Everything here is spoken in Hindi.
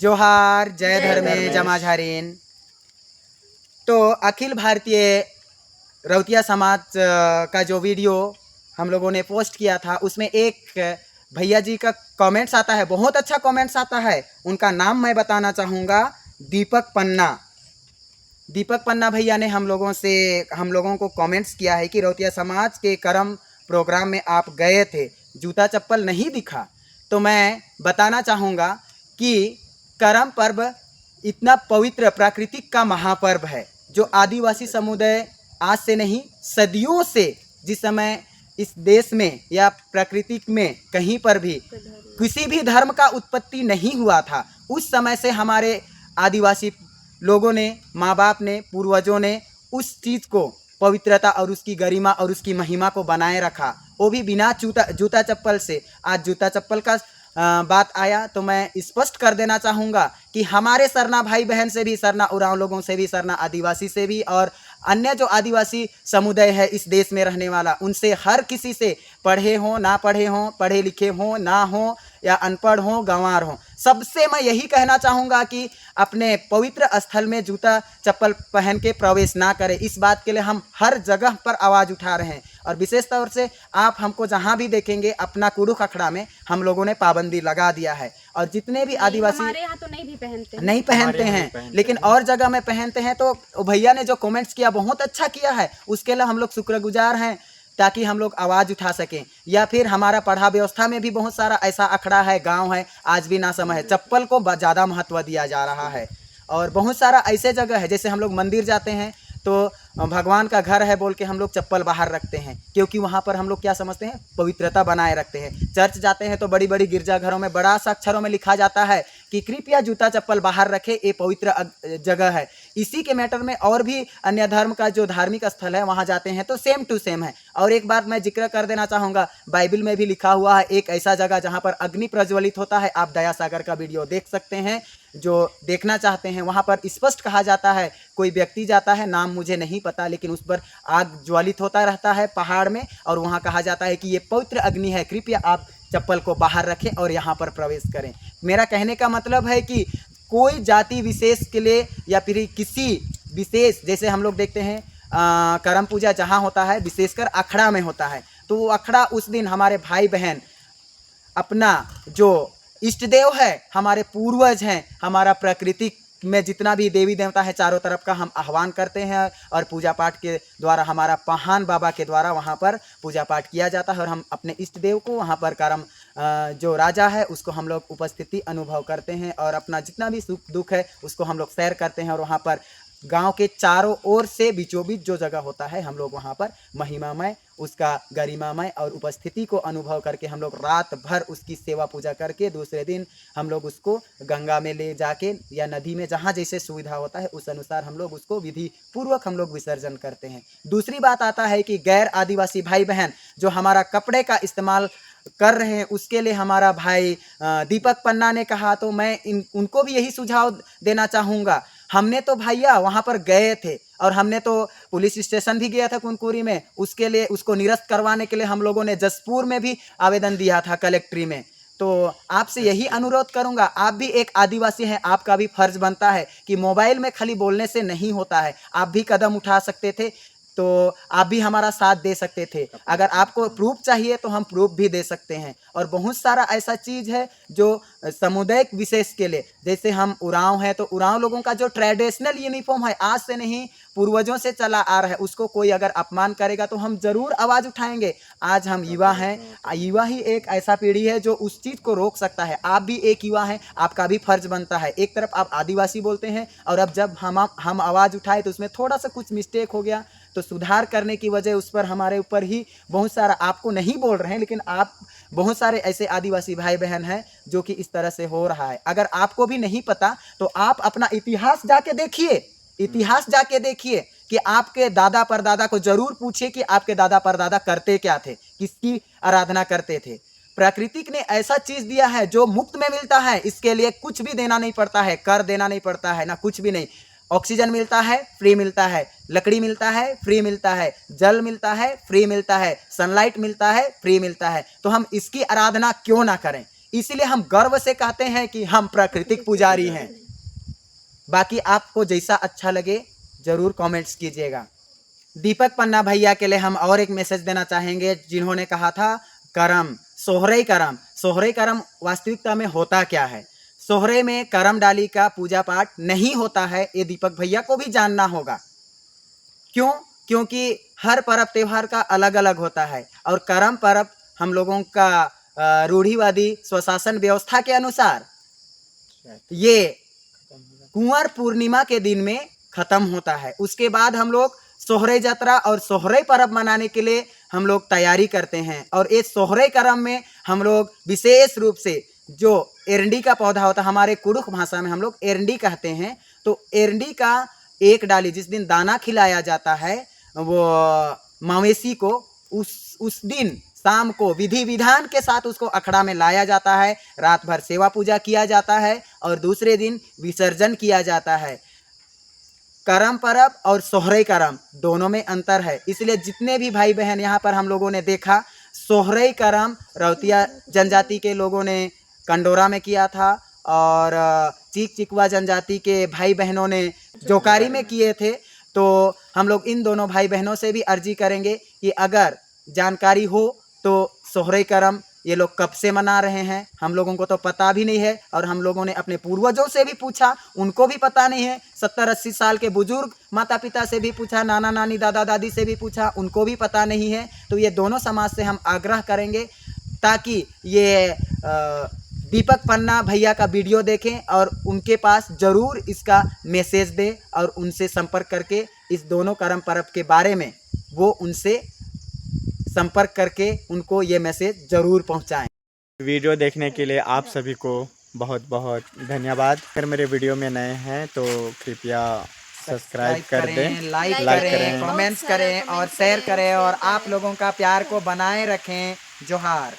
जोहार जय धर्मे जमाझारीन। तो अखिल भारतीय रौतिया समाज का जो वीडियो हम लोगों ने पोस्ट किया था उसमें एक भैया जी का कमेंट्स आता है, बहुत अच्छा कमेंट्स आता है। उनका नाम मैं बताना चाहूँगा, दीपक पन्ना। दीपक पन्ना भैया ने हम लोगों को कमेंट्स किया है कि रौतिया समाज के करम प्रोग्राम में आप गए थे, जूता चप्पल नहीं दिखा। तो मैं बताना चाहूँगा कि करम पर्व इतना पवित्र प्राकृतिक का महापर्व है जो आदिवासी समुदाय आज से नहीं सदियों से, जिस समय इस देश में या प्रकृति में कहीं पर भी किसी भी धर्म का उत्पत्ति नहीं हुआ था, उस समय से हमारे आदिवासी लोगों ने, माँ बाप ने, पूर्वजों ने उस चीज़ को, पवित्रता और उसकी गरिमा और उसकी महिमा को बनाए रखा, वो भी बिना जूता चप्पल से। आज जूता चप्पल का बात आया तो मैं स्पष्ट कर देना चाहूँगा कि हमारे सरना भाई बहन से भी, सरना उरांव लोगों से भी, सरना आदिवासी से भी और अन्य जो आदिवासी समुदाय है इस देश में रहने वाला, उनसे हर किसी से, पढ़े हों ना पढ़े हों, पढ़े लिखे हों ना हों या अनपढ़ हों, गंवार हों, सबसे मैं यही कहना चाहूँगा कि अपने पवित्र स्थल में जूता चप्पल पहन के प्रवेश ना करें। इस बात के लिए हम हर जगह पर आवाज़ उठा रहे हैं और विशेष तौर से आप हमको जहाँ भी देखेंगे अपना कुरुख अखड़ा में हम लोगों ने पाबंदी लगा दिया है। और जितने भी आदिवासी, हमारे यहाँ तो नहीं पहनते हैं लेकिन और जगह में पहनते हैं। तो भैया ने जो कमेंट्स किया बहुत अच्छा किया है, उसके लिए हम लोग शुक्रगुजार हैं, ताकि हम लोग आवाज़ उठा सकें। या फिर हमारा पढ़ा व्यवस्था में भी बहुत सारा ऐसा अखड़ा है, गांव है, आज भी ना समय है, चप्पल को ज़्यादा महत्व दिया जा रहा है। और बहुत सारा ऐसे जगह है, जैसे हम लोग मंदिर जाते हैं तो भगवान का घर है बोल के हम लोग चप्पल बाहर रखते हैं, क्योंकि वहाँ पर हम लोग क्या समझते हैं, पवित्रता बनाए रखते हैं। चर्च जाते हैं तो बड़ी बड़ी गिरजाघरों में बड़ा सा अक्षरों में लिखा जाता है कि कृपया जूता चप्पल बाहर रखें, ये पवित्र जगह है। इसी के मैटर में और भी अन्य धर्म का जो धार्मिक स्थल है वहाँ जाते हैं तो सेम टू सेम है। और एक बात मैं जिक्र कर देना चाहूँगा, बाइबल में भी लिखा हुआ है एक ऐसा जगह जहाँ पर अग्नि प्रज्वलित होता है। आप दया सागर का वीडियो देख सकते हैं, जो देखना चाहते हैं। वहाँ पर स्पष्ट कहा जाता है, कोई व्यक्ति जाता है, नाम मुझे नहीं पता, लेकिन उस पर आग ज्वलित होता रहता है पहाड़ में, और वहाँ कहा जाता है कि ये पवित्र अग्नि है, कृपया आप चप्पल को बाहर रखें और यहाँ पर प्रवेश करें। मेरा कहने का मतलब है कि कोई जाति विशेष के लिए या फिर किसी विशेष, जैसे हम लोग देखते हैं करम पूजा जहाँ होता है विशेषकर अखड़ा में होता है, तो वो अखड़ा उस दिन हमारे भाई बहन अपना जो इष्ट देव है, हमारे पूर्वज हैं, हमारा प्रकृति में जितना भी देवी देवता है चारों तरफ का हम आह्वान करते हैं और पूजा पाठ के द्वारा, हमारा पहान बाबा के द्वारा वहाँ पर पूजा पाठ किया जाता है और हम अपने इष्ट देव को वहाँ पर करम जो राजा है उसको हम लोग उपस्थिति अनुभव करते हैं और अपना जितना भी सुख दुख है उसको हम लोग शेयर करते हैं। और वहाँ पर गांव के चारों ओर से बीचों बीच जो जगह होता है हम लोग वहाँ पर महिमामय, उसका गरिमामय और उपस्थिति को अनुभव करके हम लोग रात भर उसकी सेवा पूजा करके दूसरे दिन हम लोग उसको गंगा में ले जाके या नदी में, जहाँ जैसे सुविधा होता है उस अनुसार हम लोग उसको विधि पूर्वक हम लोग विसर्जन करते हैं। दूसरी बात आता है कि गैर आदिवासी भाई बहन जो हमारा कपड़े का इस्तेमाल कर रहे हैं, उसके लिए हमारा भाई दीपक पन्ना ने कहा, तो मैं उनको भी यही सुझाव देना चाहूँगा। हमने तो भैया वहाँ पर गए थे और हमने तो पुलिस स्टेशन भी गया था कुनकुरी में, उसके लिए उसको निरस्त करवाने के लिए हम लोगों ने जसपुर में भी आवेदन दिया था कलेक्ट्री में। तो आपसे यही अनुरोध करूंगा, आप भी एक आदिवासी हैं, आपका भी फर्ज बनता है कि मोबाइल में खाली बोलने से नहीं होता है, आप भी कदम उठा सकते थे, तो आप भी हमारा साथ दे सकते थे। अगर आपको प्रूफ चाहिए तो हम प्रूफ भी दे सकते हैं। और बहुत सारा ऐसा चीज़ है जो सामुदायिक विशेष के लिए, जैसे हम उरांव हैं तो उरांव लोगों का जो ट्रेडिशनल यूनिफॉर्म है, आज से नहीं पूर्वजों से चला आ रहा है, उसको कोई अगर अपमान करेगा तो हम ज़रूर आवाज़ उठाएंगे। आज हम युवा हैं, युवा ही एक ऐसा पीढ़ी है जो उस चीज़ को रोक सकता है। आप भी एक युवा हैं, आपका भी फर्ज बनता है। एक तरफ आप आदिवासी बोलते हैं और अब जब हम आवाज़ उठाए तो उसमें थोड़ा सा कुछ मिस्टेक हो गया, तो सुधार करने की वजह उस पर हमारे ऊपर ही बहुत सारा, आपको नहीं बोल रहे हैं लेकिन आप बहुत सारे ऐसे आदिवासी भाई बहन हैं जो कि इस तरह से हो रहा है। अगर आपको भी नहीं पता तो आप अपना इतिहास जाके देखिए, इतिहास जाके देखिए कि आपके दादा परदादा को जरूर पूछिए कि आपके दादा परदादा करते क्या थे, किसकी आराधना करते थे। प्राकृतिक ने ऐसा चीज दिया है जो मुफ्त में मिलता है, इसके लिए कुछ भी देना नहीं पड़ता है, कर देना नहीं पड़ता है ना, कुछ भी नहीं। ऑक्सीजन मिलता है, फ्री मिलता है, लकड़ी मिलता है, फ्री मिलता है, जल मिलता है, फ्री मिलता है, सनलाइट मिलता है, फ्री मिलता है। तो हम इसकी आराधना क्यों ना करें, इसीलिए हम गर्व से कहते हैं कि हम प्राकृतिक पुजारी हैं। बाकी आपको जैसा अच्छा लगे जरूर कमेंट्स कीजिएगा। दीपक पन्ना भैया के लिए हम और एक मैसेज देना चाहेंगे, जिन्होंने कहा था करम, सोहरे करम। सोहरे करम वास्तविकता में होता क्या है? सोहरे में करम डाली का पूजा पाठ नहीं होता है, ये दीपक भैया को भी जानना होगा। क्यों? क्योंकि हर पर्व त्योहार का अलग अलग होता है और करम पर्व हम लोगों का रूढ़िवादी स्वशासन व्यवस्था के अनुसार ये कुंवर पूर्णिमा के दिन में खत्म होता है। उसके बाद हम लोग सोहरे यात्रा और सोहरे पर्व मनाने के लिए हम लोग तैयारी करते हैं। और इस सोहरे करम में हम लोग विशेष रूप से जो एरंडी का पौधा होता है, हमारे कुड़ुख भाषा में हम लोग एरंडी कहते हैं, तो एरंडी का एक डाली जिस दिन दाना खिलाया जाता है वो मवेशी को, उस दिन शाम को विधि विधान के साथ उसको अखड़ा में लाया जाता है। रात भर सेवा पूजा किया जाता है और दूसरे दिन विसर्जन किया जाता है। करम पर्व और सोहरे करम दोनों में अंतर है, इसलिए जितने भी भाई बहन यहाँ पर हम लोगों ने देखा, सोहरे करम रौतिया जनजाति के लोगों ने कंडोरा में किया था और चीक चिकवा जनजाति के भाई बहनों ने जोकारी में किए थे। तो हम लोग इन दोनों भाई बहनों से भी अर्जी करेंगे कि अगर जानकारी हो तो सोहरे करम ये लोग कब से मना रहे हैं, हम लोगों को तो पता भी नहीं है। और हम लोगों ने अपने पूर्वजों से भी पूछा, उनको भी पता नहीं है। 70-80 साल के बुजुर्ग माता पिता से भी पूछा, नाना नानी दादा दादी से भी पूछा, उनको भी पता नहीं है। तो ये दोनों समाज से हम आग्रह करेंगे ताकि ये दीपक पन्ना भैया का वीडियो देखें और उनके पास ज़रूर इसका मैसेज दे और उनसे संपर्क करके इस दोनों करम पर्व के बारे में वो उनसे संपर्क करके उनको ये मैसेज ज़रूर पहुंचाएं। वीडियो देखने के लिए आप सभी को बहुत बहुत धन्यवाद। अगर मेरे वीडियो में नए हैं तो कृपया सब्सक्राइब कर दें, लाइक करें, कमेंट्स करें और शेयर करें और आप लोगों का प्यार को बनाए रखें। जोहार।